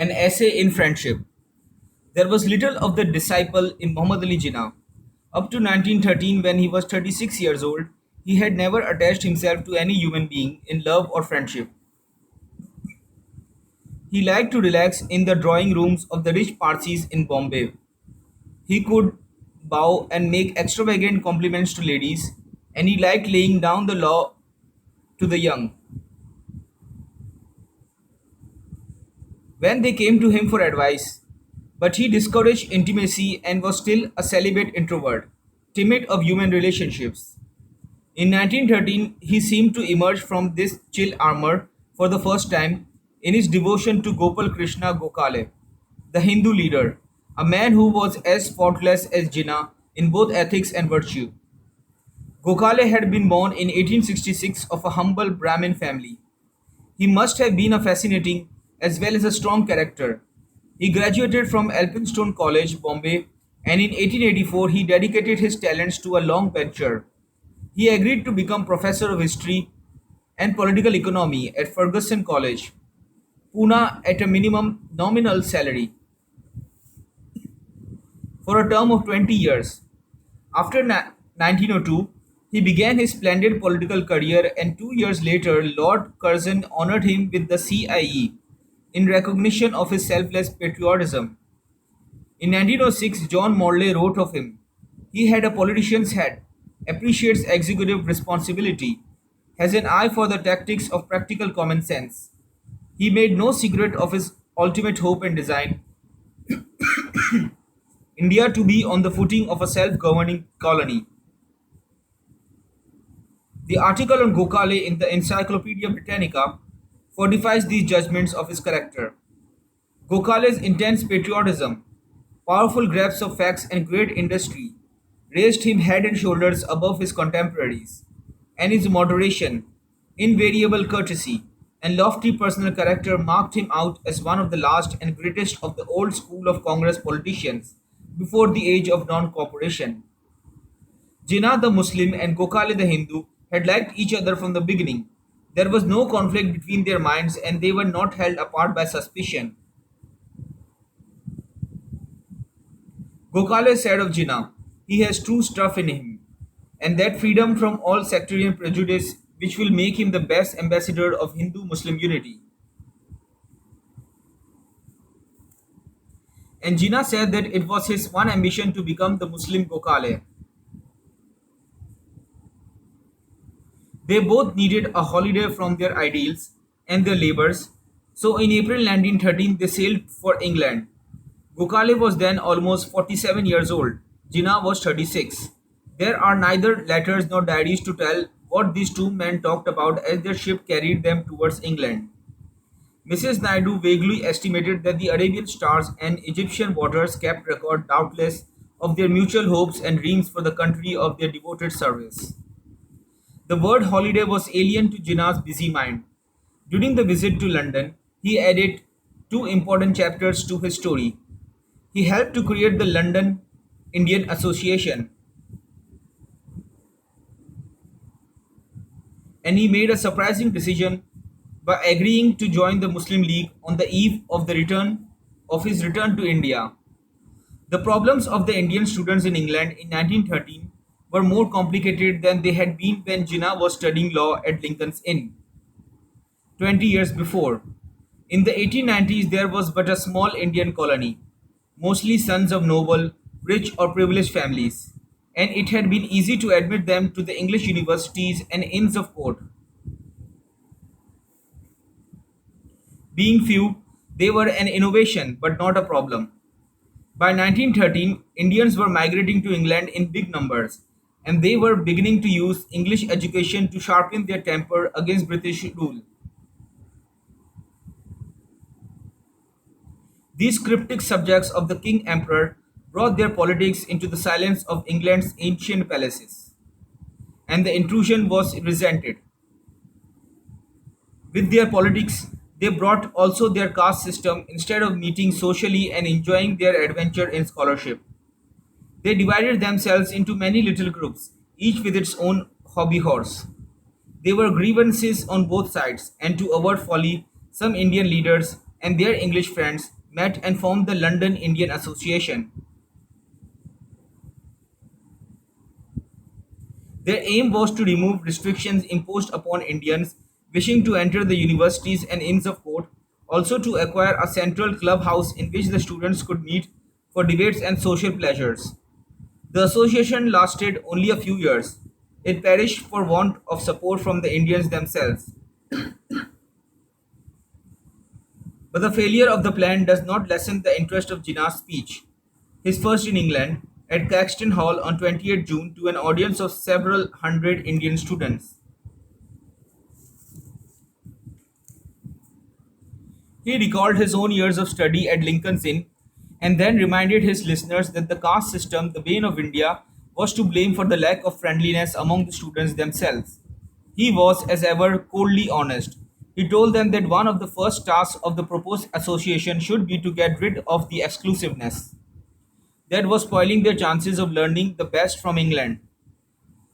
An essay in friendship. There was little of the disciple in Muhammad Ali Jinnah. Up to 1913, when he was 36 years old, he had never attached himself to any human being in love or friendship. He liked to relax in the drawing rooms of the rich Parsis in Bombay. He could bow and make extravagant compliments to ladies, and he liked laying down the law to the young when they came to him for advice. But he discouraged intimacy and was still a celibate introvert, timid of human relationships. In 1913, he seemed to emerge from this chill armor for the first time in his devotion to Gopal Krishna Gokhale, the Hindu leader, a man who was as faultless as Jinnah in both ethics and virtue. Gokhale had been born in 1866 of a humble Brahmin family. He must have been a fascinating as well as a strong character. He graduated from Elphinstone College, Bombay, and in 1884 he dedicated his talents to a long venture. He agreed to become professor of history and political economy at Fergusson College, Pune at a minimum nominal salary for a term of 20 years. After 1902, he began his splendid political career, and 2 years later, Lord Curzon honored him with the CIE in recognition of his selfless patriotism. In 1906, John Morley wrote of him, "He had a politician's head, appreciates executive responsibility, has an eye for the tactics of practical common sense. He made no secret of his ultimate hope and design, India to be on the footing of a self-governing colony." The article on Gokhale in the Encyclopaedia Britannica fortifies these judgments of his character. Gokhale's intense patriotism, powerful grasp of facts, and great industry raised him head and shoulders above his contemporaries, and his moderation, invariable courtesy, and lofty personal character marked him out as one of the last and greatest of the old school of Congress politicians before the age of non-cooperation. Jinnah the Muslim and Gokhale the Hindu had liked each other from the beginning. There was no conflict between their minds, and they were not held apart by suspicion. Gokhale said of Jinnah, "He has true stuff in him, and that freedom from all sectarian prejudice which will make him the best ambassador of Hindu-Muslim unity." And Jinnah said that it was his one ambition to become the Muslim Gokhale. They both needed a holiday from their ideals and their labors, so in April 1913 they sailed for England. Gokhale was then almost 47 years old. Jinnah was 36. There are neither letters nor diaries to tell what these two men talked about as their ship carried them towards England. Mrs. Naidu vaguely estimated that the Arabian stars and Egyptian waters kept record, doubtless, of their mutual hopes and dreams for the country of their devoted service. The word holiday was alien to Jinnah's busy mind. During the visit to London, he added two important chapters to his story. He helped to create the London Indian Association, and he made a surprising decision by agreeing to join the Muslim League on the eve of his return to India. The problems of the Indian students in England in 1913 were more complicated than they had been when Jinnah was studying law at Lincoln's Inn 20 years before. In the 1890s, there was but a small Indian colony, mostly sons of noble, rich, or privileged families, and it had been easy to admit them to the English universities and inns of court. Being few, they were an innovation but not a problem. By 1913, Indians were migrating to England in big numbers, and they were beginning to use English education to sharpen their temper against British rule. These cryptic subjects of the King Emperor brought their politics into the silence of England's ancient palaces, and the intrusion was resented. With their politics, they brought also their caste system instead of meeting socially and enjoying their adventure in scholarship. They divided themselves into many little groups, each with its own hobby horse. There were grievances on both sides, and to avert folly, some Indian leaders and their English friends met and formed the London Indian Association. Their aim was to remove restrictions imposed upon Indians wishing to enter the universities and Inns of Court, also to acquire a central clubhouse in which the students could meet for debates and social pleasures. The association lasted only a few years. It perished for want of support from the Indians themselves. But the failure of the plan does not lessen the interest of Jinnah's speech. His first in England, at Caxton Hall on 28 June to an audience of several hundred Indian students. He recalled his own years of study at Lincoln's Inn and then reminded his listeners that the caste system, the bane of India, was to blame for the lack of friendliness among the students themselves. He was, as ever, coldly honest. He told them that one of the first tasks of the proposed association should be to get rid of the exclusiveness that was spoiling their chances of learning the best from England.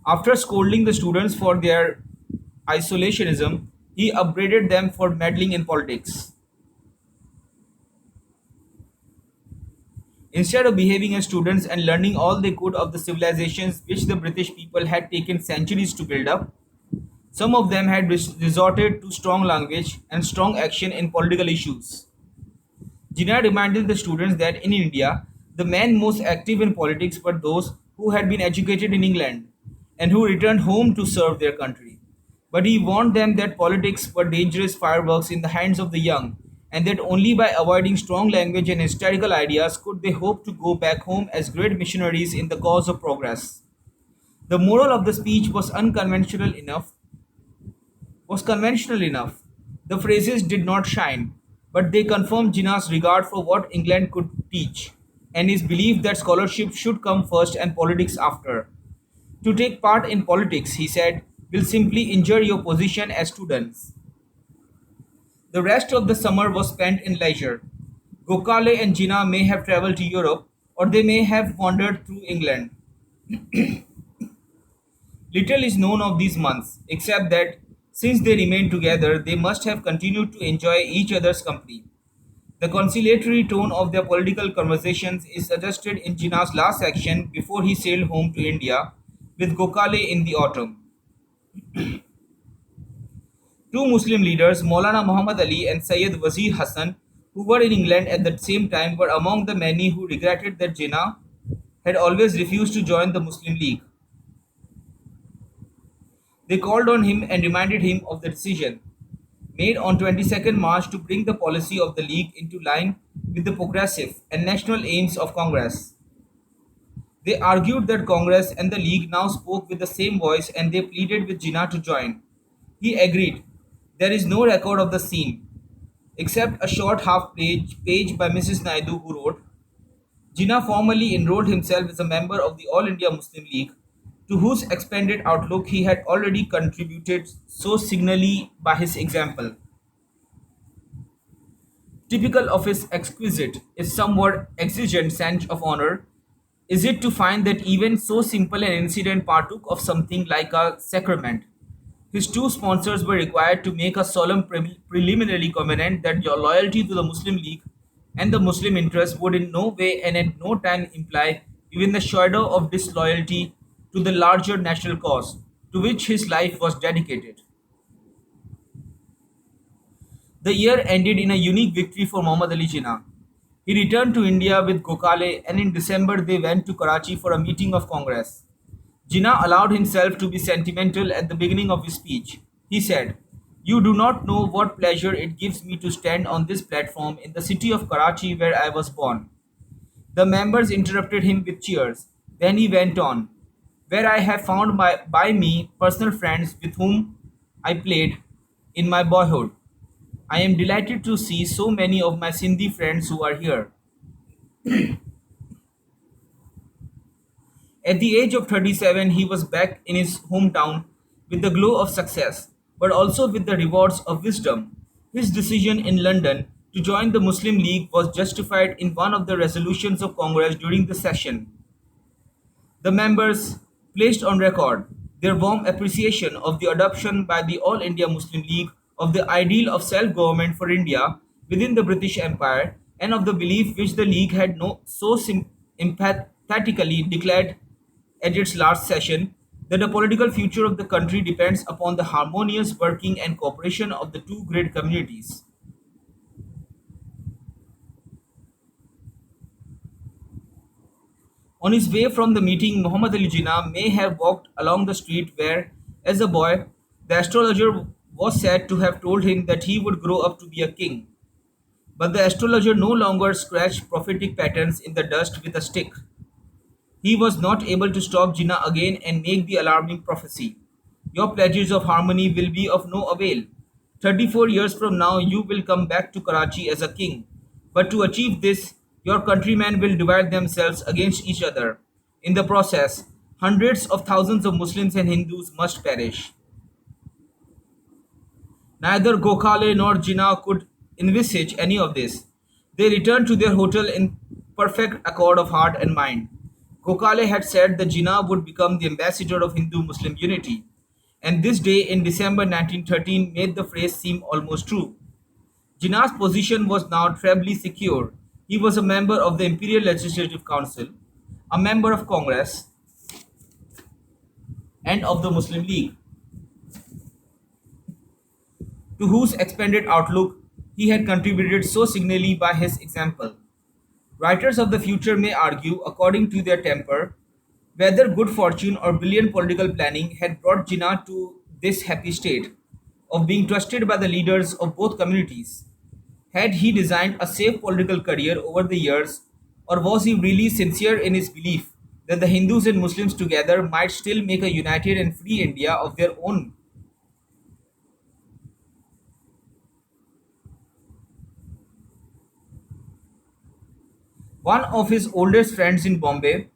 After scolding the students for their isolationism, he upbraided them for meddling in politics. Instead of behaving as students and learning all they could of the civilizations which the British people had taken centuries to build up, some of them had resorted to strong language and strong action in political issues. Jinnah reminded the students that in India, the men most active in politics were those who had been educated in England and who returned home to serve their country. But he warned them that politics were dangerous fireworks in the hands of the young, and that only by avoiding strong language and hysterical ideas could they hope to go back home as great missionaries in the cause of progress. The moral of the speech was conventional enough. The phrases did not shine, but they confirmed Jinnah's regard for what England could teach, and his belief that scholarship should come first and politics after. To take part in politics, he said, will simply injure your position as students. The rest of the summer was spent in leisure. Gokhale and Jinnah may have travelled to Europe, or they may have wandered through England. Little is known of these months, except that since they remained together, they must have continued to enjoy each other's company. The conciliatory tone of their political conversations is suggested in Jinnah's last action before he sailed home to India with Gokhale in the autumn. Two Muslim leaders, Maulana Muhammad Ali and Sayyid Wazir Hassan, who were in England at the same time, were among the many who regretted that Jinnah had always refused to join the Muslim League. They called on him and reminded him of the decision made on 22nd March to bring the policy of the League into line with the progressive and national aims of Congress. They argued that Congress and the League now spoke with the same voice and they pleaded with Jinnah to join. He agreed. There is no record of the scene, except a short half page by Mrs. Naidu, who wrote, Jinnah formally enrolled himself as a member of the All India Muslim League, to whose expanded outlook he had already contributed so signally by his example. Typical of his exquisite, if somewhat exigent sense of honor, is it to find that even so simple an incident partook of something like a sacrament. His two sponsors were required to make a solemn preliminary covenant that your loyalty to the Muslim League and the Muslim interest would in no way and at no time imply even the shadow of disloyalty to the larger national cause to which his life was dedicated. The year ended in a unique victory for Muhammad Ali Jinnah. He returned to India with Gokhale, and in December they went to Karachi for a meeting of Congress. Jinnah allowed himself to be sentimental at the beginning of his speech. He said, You do not know what pleasure it gives me to stand on this platform in the city of Karachi where I was born. The members interrupted him with cheers. Then he went on, where I have found by me personal friends with whom I played in my boyhood. I am delighted to see so many of my Sindhi friends who are here. At the age of 37, he was back in his hometown with the glow of success, but also with the rewards of wisdom. His decision in London to join the Muslim League was justified in one of the resolutions of Congress during the session. The members placed on record their warm appreciation of the adoption by the All India Muslim League of the ideal of self-government for India within the British Empire, and of the belief which the League had emphatically declared at its last session, that the political future of the country depends upon the harmonious working and cooperation of the two great communities. On his way from the meeting, Muhammad Ali Jinnah may have walked along the street where, as a boy, the astrologer was said to have told him that he would grow up to be a king. But the astrologer no longer scratched prophetic patterns in the dust with a stick. He was not able to stop Jinnah again and make the alarming prophecy. Your pledges of harmony will be of no avail. 34 years from now, you will come back to Karachi as a king. But to achieve this, your countrymen will divide themselves against each other. In the process, hundreds of thousands of Muslims and Hindus must perish. Neither Gokhale nor Jinnah could envisage any of this. They returned to their hotel in perfect accord of heart and mind. Gokhale had said that Jinnah would become the ambassador of Hindu-Muslim unity, and this day in December 1913 made the phrase seem almost true. Jinnah's position was now trebly secure. He was a member of the Imperial Legislative Council, a member of Congress, and of the Muslim League, to whose expanded outlook he had contributed so signally by his example. Writers of the future may argue, according to their temper, whether good fortune or brilliant political planning had brought Jinnah to this happy state of being trusted by the leaders of both communities. Had he designed a safe political career over the years, or was he really sincere in his belief that the Hindus and Muslims together might still make a united and free India of their own? One of his oldest friends in Bombay,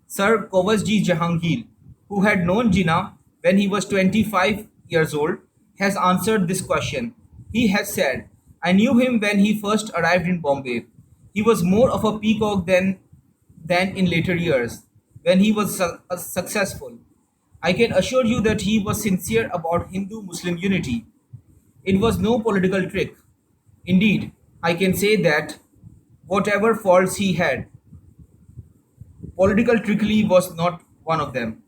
Sir Kovasji Jahangir, who had known Jinnah when he was 25 years old, has answered this question. He has said, I knew him when he first arrived in Bombay. He was more of a peacock than in later years, when he was successful. I can assure you that he was sincere about Hindu Muslim unity. It was no political trick. Indeed, I can say that whatever faults he had, political trickery was not one of them.